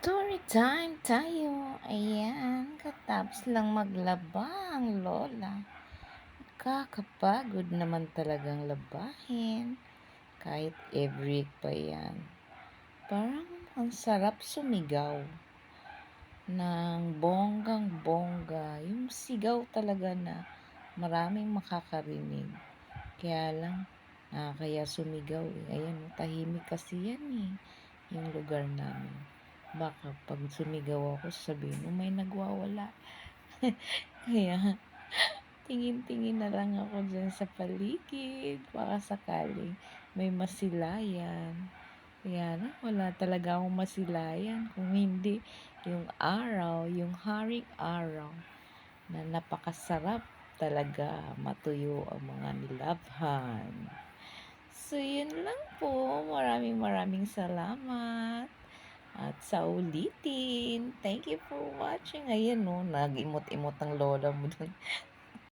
Story time tayo. Ayan, katapos lang maglaba ang lola. Kakapagod naman talagang labahin. Kahit every week pa yan. Parang ang sarap sumigaw ng bonggang-bongga. Yung sigaw talaga na maraming makakarinig. Kaya lang, kaya sumigaw eh. Ayan, tahimik kasi yan eh. Yung lugar namin. Baka pag sumigaw ako, sabihin mo may nagwawala. Kaya, tingin-tingin na lang ako dyan sa paligid. Baka sakaling may masilayan. Kaya na, wala talaga akong masilayan. Kung hindi, yung araw, yung haring araw, na napakasarap talaga matuyo ang mga nilabhan. So, yun lang po. Maraming salamat. At sa ulitin. Thank you for watching. Ayan no, nag-imot-imot ang lola mo dun.